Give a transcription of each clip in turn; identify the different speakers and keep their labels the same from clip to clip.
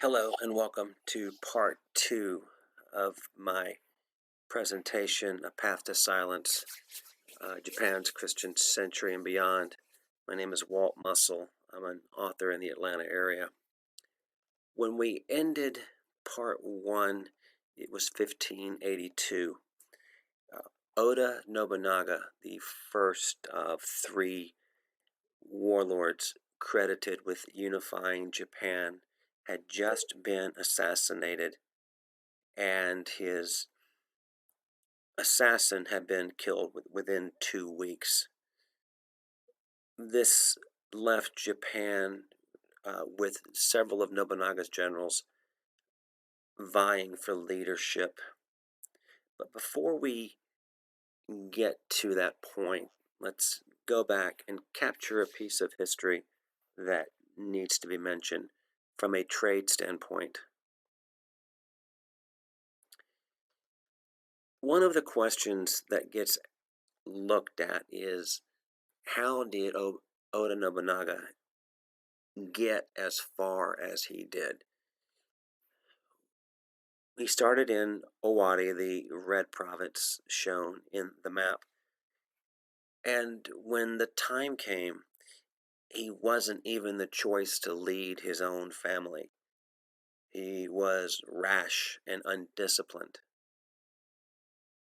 Speaker 1: Hello and welcome to part two of my presentation, A Path to Silence, Japan's Christian Century and Beyond. My name is Walt Mussel. I'm an author in the Atlanta area. When we ended part one, it was 1582. Oda Nobunaga, the first of three warlords credited with unifying Japan, had just been assassinated, and his assassin had been killed within 2 weeks. This left Japan with several of Nobunaga's generals vying for leadership. But before we get to that point, let's go back and capture a piece of history that needs to be mentioned from a trade standpoint. One of the questions that gets looked at is, how did Oda Nobunaga get as far as he did? He started in Owari, the red province shown in the map, and when the time came, he wasn't even the choice to lead his own family. He was rash and undisciplined.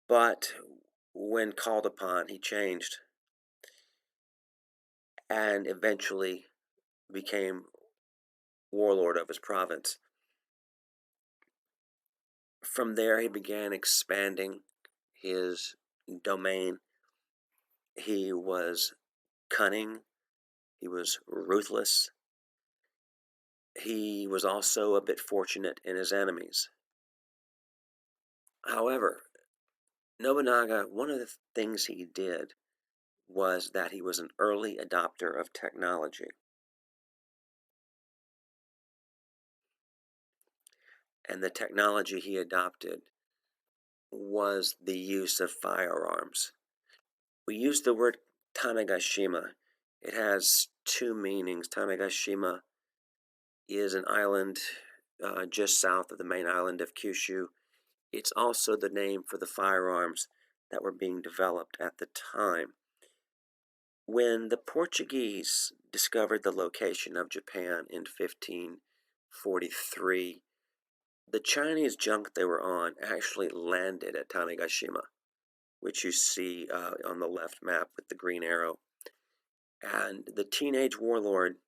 Speaker 1: But when called upon, he changed and eventually became warlord of his province. From there, he began expanding his domain. He was cunning. He was ruthless. He was also a bit fortunate in his enemies. However, Nobunaga, one of the things he did was that he was an early adopter of technology. And the technology he adopted was the use of firearms. We use the word Tanegashima. It has two meanings. Tanegashima is an island just south of the main island of Kyushu. It's also the name for the firearms that were being developed at the time. When the Portuguese discovered the location of Japan in 1543, the Chinese junk they were on actually landed at Tanegashima, which you see on the left map with the green arrow. And the teenage warlord,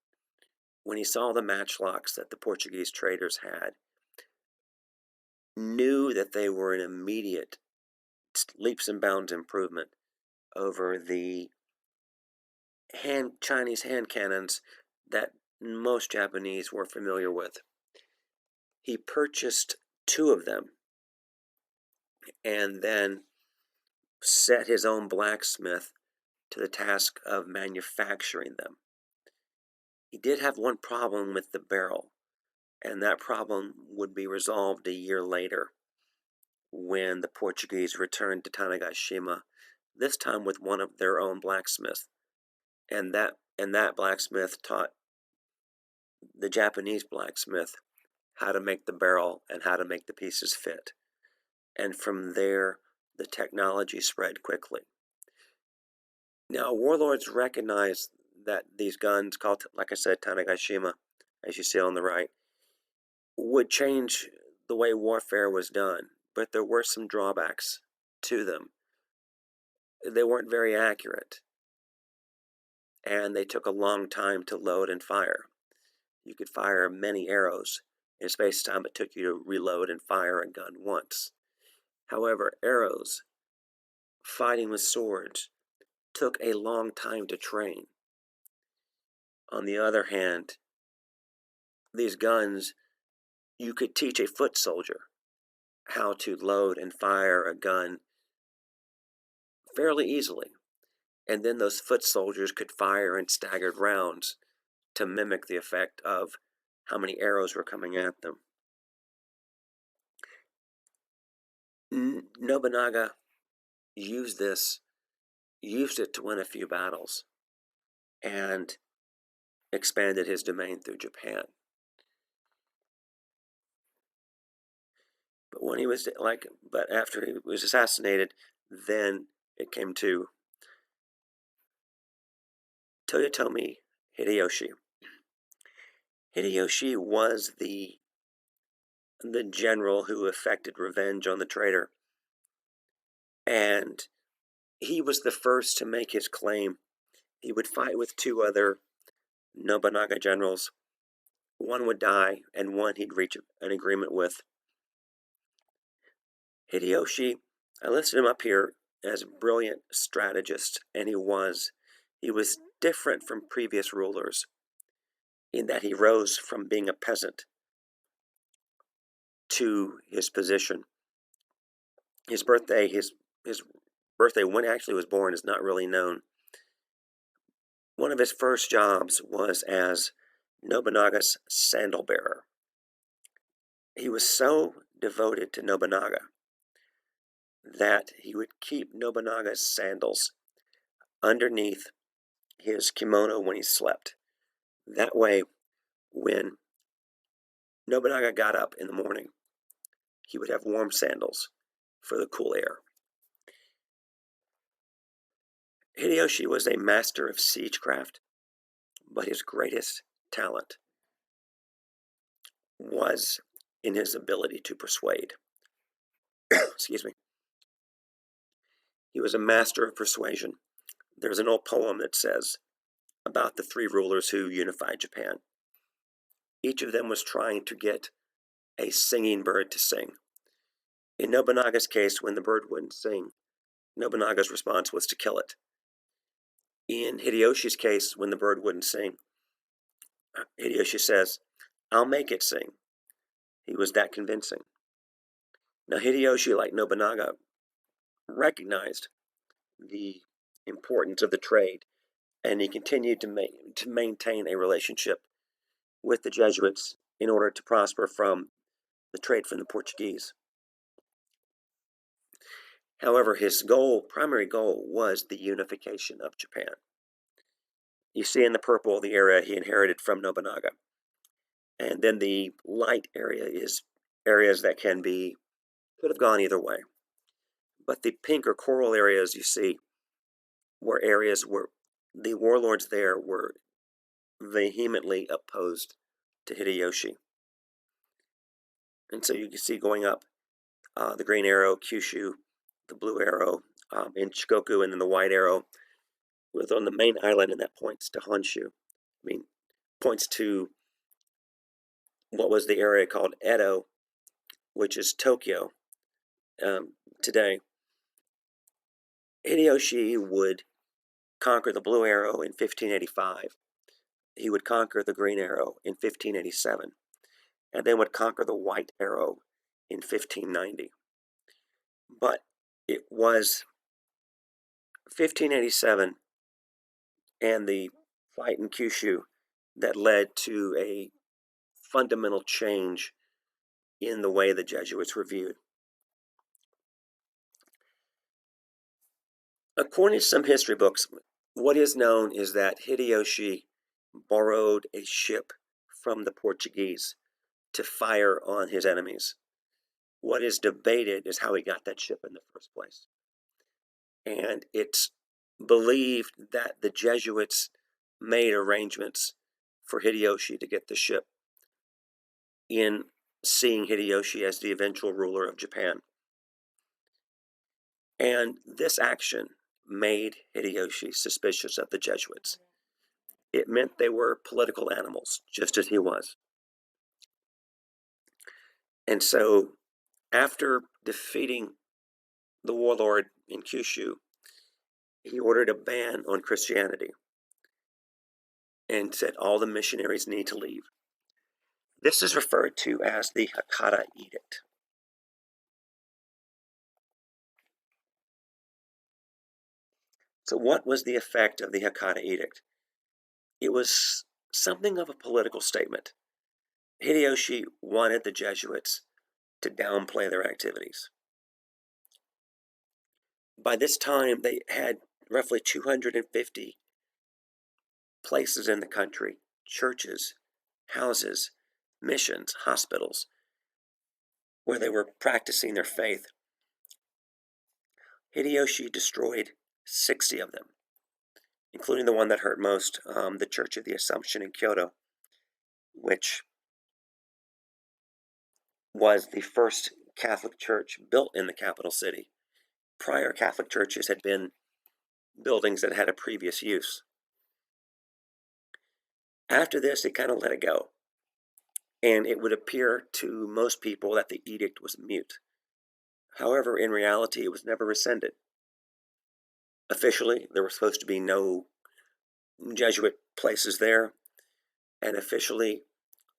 Speaker 1: when he saw the matchlocks that the Portuguese traders had, knew that they were an immediate leaps and bounds improvement over the Chinese hand cannons that most Japanese were familiar with. He purchased 2 of them and then set his own blacksmith to the task of manufacturing them. He did have one problem with the barrel, and that problem would be resolved a year later when the Portuguese returned to Tanegashima, this time with one of their own blacksmiths. And that blacksmith taught the Japanese blacksmith how to make the barrel and how to make the pieces fit. And from there, the technology spread quickly. Now, warlords recognized that these guns, called, like I said, Tanegashima, as you see on the right, would change the way warfare was done, but there were some drawbacks to them. They weren't very accurate, and they took a long time to load and fire. You could fire many arrows in a space of time it took you to reload and fire a gun once. However, arrows, fighting with swords, took a long time to train. On the other hand, these guns, you could teach a foot soldier how to load and fire a gun fairly easily. And then those foot soldiers could fire in staggered rounds to mimic the effect of how many arrows were coming at them. Nobunaga used it to win a few battles, and expanded his domain through Japan. But after he was assassinated, then it came to Toyotomi Hideyoshi. Hideyoshi was the general who effected revenge on the traitor, and he was the first to make his claim. He would fight with two other Nobunaga generals. One would die, and one he'd reach an agreement with. Hideyoshi, I listed him up here as a brilliant strategist, and he was. He was different from previous rulers in that he rose from being a peasant to his position. His birthday, when he actually was born, is not really known. One of his first jobs was as Nobunaga's sandal bearer. He was so devoted to Nobunaga that he would keep Nobunaga's sandals underneath his kimono when he slept. That way, when Nobunaga got up in the morning, he would have warm sandals for the cool air. Hideyoshi was a master of siegecraft, but his greatest talent was in his ability to persuade. Excuse me. He was a master of persuasion. There's an old poem that says about the three rulers who unified Japan. Each of them was trying to get a singing bird to sing. In Nobunaga's case, when the bird wouldn't sing, Nobunaga's response was to kill it. In Hideyoshi's case, when the bird wouldn't sing, Hideyoshi says, "I'll make it sing." He was that convincing. Now, Hideyoshi, like Nobunaga, recognized the importance of the trade, and he continued to maintain a relationship with the Jesuits in order to prosper from the trade from the Portuguese. However, his primary goal, was the unification of Japan. You see in the purple the area he inherited from Nobunaga. And then the light area is areas that could have gone either way. But the pink or coral areas you see were areas where the warlords there were vehemently opposed to Hideyoshi. And so you can see going up the green arrow, Kyushu, the blue arrow, in Shikoku, and then the white arrow was on the main island, and that points to Honshu. Points to what was the area called Edo, which is Tokyo today. Hideyoshi would conquer the blue arrow in 1585. He would conquer the green arrow in 1587, and then would conquer the white arrow in 1590. But it was 1587 and the fight in Kyushu that led to a fundamental change in the way the Jesuits were viewed. According to some history books, what is known is that Hideyoshi borrowed a ship from the Portuguese to fire on his enemies. What is debated is how he got that ship in the first place. And it's believed that the Jesuits made arrangements for Hideyoshi to get the ship in seeing Hideyoshi as the eventual ruler of Japan. And this action made Hideyoshi suspicious of the Jesuits. It meant they were political animals, just as he was. And so, after defeating the warlord in Kyushu, he ordered a ban on Christianity and said all the missionaries need to leave. This is referred to as the Hakata Edict. So what was the effect of the Hakata Edict? It was something of a political statement. Hideyoshi wanted the Jesuits to downplay their activities. By this time, they had roughly 250 places in the country, churches, houses, missions, hospitals, where they were practicing their faith, Hideyoshi destroyed 60 of them, including the one that hurt most, the Church of the Assumption in Kyoto, which was the first Catholic church built in the capital city. Prior Catholic churches had been buildings that had a previous use. After this, he kind of let it go, and it would appear to most people that the edict was mute. However, in reality, it was never rescinded. Officially, there were supposed to be no Jesuit places there, and officially,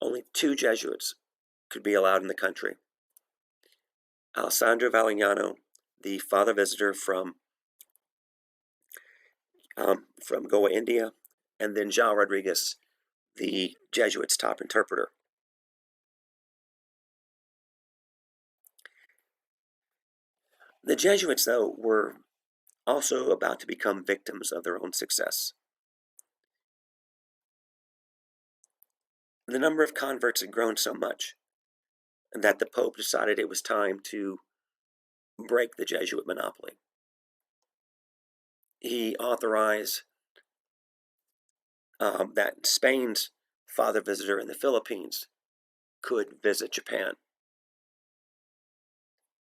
Speaker 1: only 2 Jesuits could be allowed in the country. Alessandro Valignano, the father visitor from Goa, India, and then João Rodrigues, the Jesuits' top interpreter. The Jesuits, though, were also about to become victims of their own success. The number of converts had grown so much that the Pope decided it was time to break the Jesuit monopoly. He authorized that Spain's father visitor in the Philippines could visit Japan.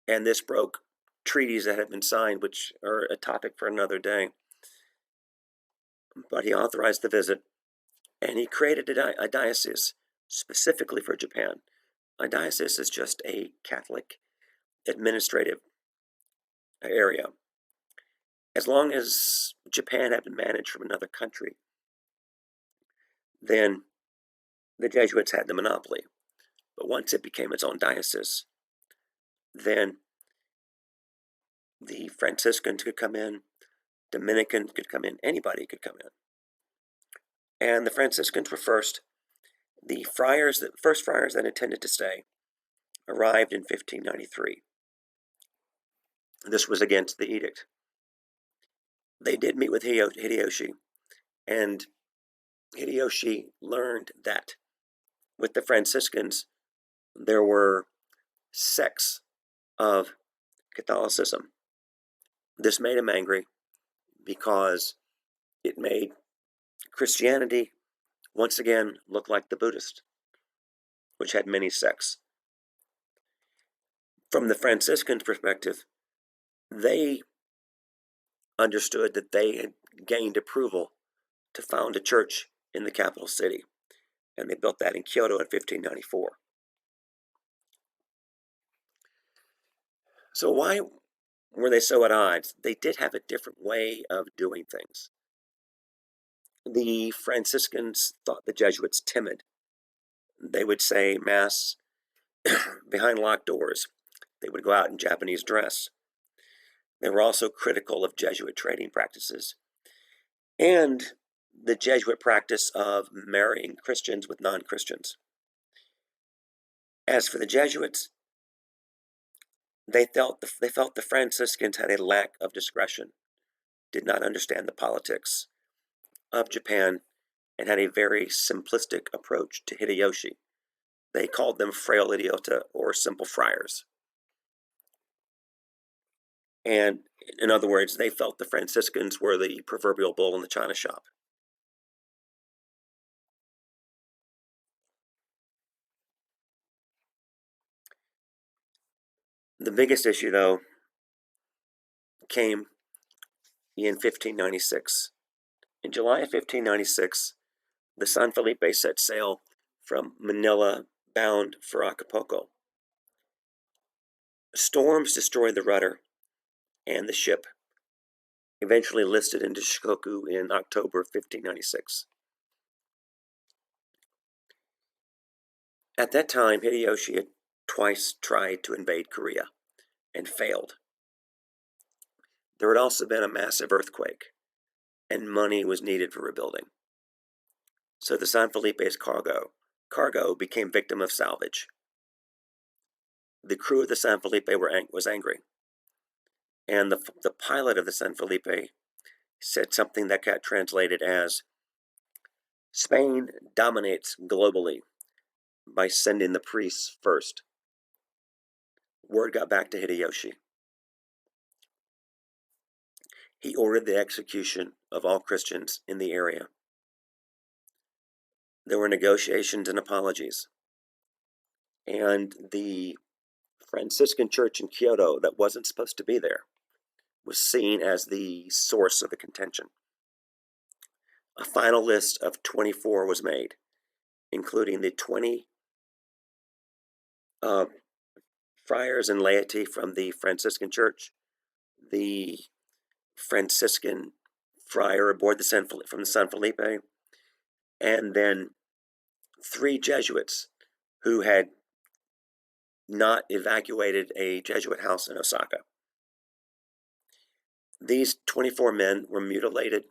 Speaker 1: And this broke treaties that had been signed, which are a topic for another day. But he authorized the visit, and he created a diocese specifically for Japan. A diocese is just a Catholic administrative area. As long as Japan had been managed from another country, then the Jesuits had the monopoly. But once it became its own diocese, then the Franciscans could come in, Dominicans could come in, anybody could come in. And the Franciscans were first. The first friars that intended to stay arrived in 1593. This was against the edict. They did meet with Hideyoshi, and Hideyoshi learned that with the Franciscans, there were sects of Catholicism. This made him angry because it made Christianity once again look like the Buddhist, which had many sects. From the Franciscans' perspective, they understood that they had gained approval to found a church in the capital city, and they built that in Kyoto in 1594. So why were they so at odds? They did have a different way of doing things. The Franciscans thought the Jesuits timid. They would say Mass behind locked doors. They would go out in Japanese dress. They were also critical of Jesuit trading practices and the Jesuit practice of marrying Christians with non-Christians. As for the Jesuits, they felt the Franciscans had a lack of discretion, did not understand the politics of Japan, and had a very simplistic approach to Hideyoshi. They called them frail idiota or simple friars. And in other words, they felt the Franciscans were the proverbial bull in the china shop. The biggest issue, though, came in 1596. In July of 1596, the Sun Felipe set sail from Manila bound for Acapulco. Storms destroyed the rudder, and the ship eventually listed into Shikoku in October of 1596. At that time, Hideyoshi had twice tried to invade Korea and failed. There had also been a massive earthquake, and money was needed for rebuilding. So the San Felipe's cargo became victim of salvage. The crew of the San Felipe was angry, and the pilot of the San Felipe said something that got translated as, "Spain dominates globally by sending the priests first." word got back to Hideyoshi. He ordered the execution of all Christians in the area. There were negotiations and apologies. And the Franciscan church in Kyoto that wasn't supposed to be there was seen as the source of the contention. A final list of 24 was made, including the 20 friars and laity from the Franciscan church, the Franciscan friar aboard from the Sun Felipe, and then 3 Jesuits who had not evacuated a Jesuit house in Osaka. These 24 men were mutilated,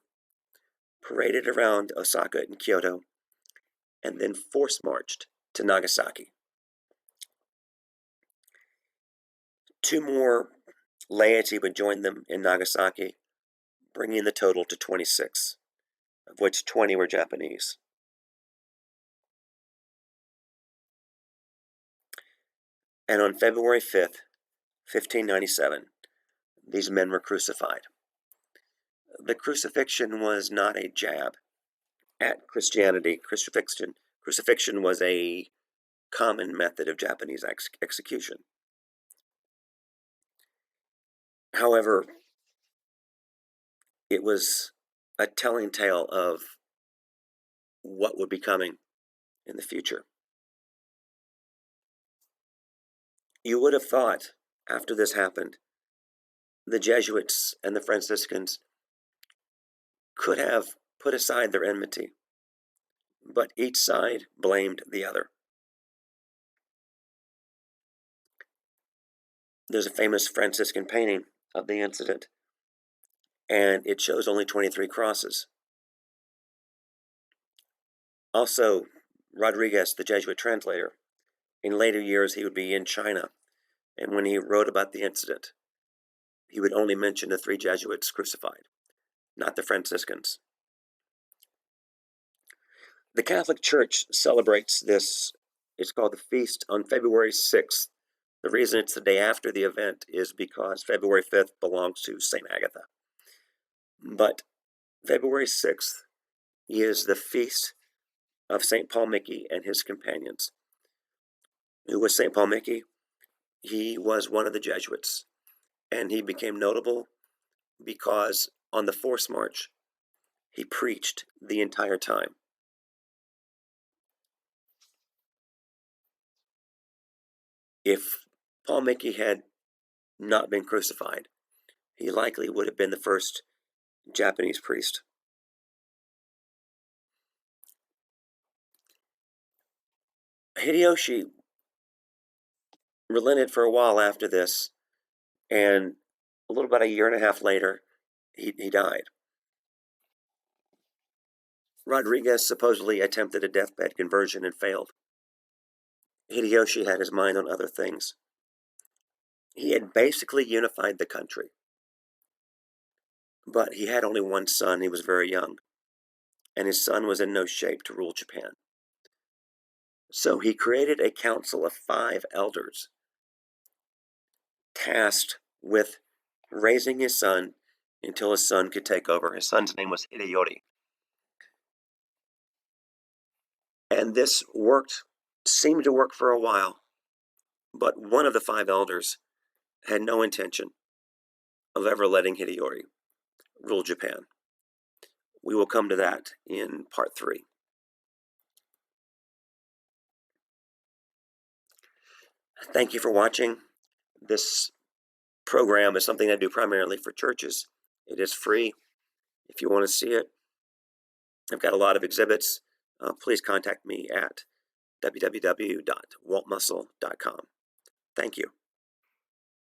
Speaker 1: paraded around Osaka and Kyoto, and then force-marched to Nagasaki. 2 more laity would join them in Nagasaki, bringing the total to 26, of which 20 were Japanese. And on February 5th, 1597, these men were crucified. The crucifixion was not a jab at Christianity. Crucifixion was a common method of Japanese execution. However, it was a telling tale of what would be coming in the future. You would have thought, after this happened, the Jesuits and the Franciscans could have put aside their enmity, but each side blamed the other. There's a famous Franciscan painting of the incident, and it shows only 23 crosses. Also, Rodriguez, the Jesuit translator, in later years he would be in China, and when he wrote about the incident, he would only mention the 3 Jesuits crucified, not the Franciscans. The Catholic Church celebrates this. It's called the feast on February 6th. The reason it's the day after the event is because February 5th belongs to St. Agatha. But February 6th is the feast of St. Paul Mickey and his companions. Who was St. Paul Mickey? He was one of the Jesuits, and he became notable because on the force march, he preached the entire time. If Paul Mickey had not been crucified, he likely would have been the first Japanese priest. Hideyoshi relented for a while after this, and a little about a year and a half later, he died. Rodriguez supposedly attempted a deathbed conversion and failed. Hideyoshi had his mind on other things. He had basically unified the country, but he had only one son. He was very young, and his son was in no shape to rule Japan. So he created a council of 5 elders tasked with raising his son until his son could take over. His son's name was Hideyoshi. And this seemed to work for a while, but one of the 5 elders had no intention of ever letting Hideyoshi rule Japan. We will come to that in part 3. Thank you for watching. This program is something I do primarily for churches. It is free. If you want to see it, I've got a lot of exhibits. Please contact me at www.waltmuscle.com. Thank you.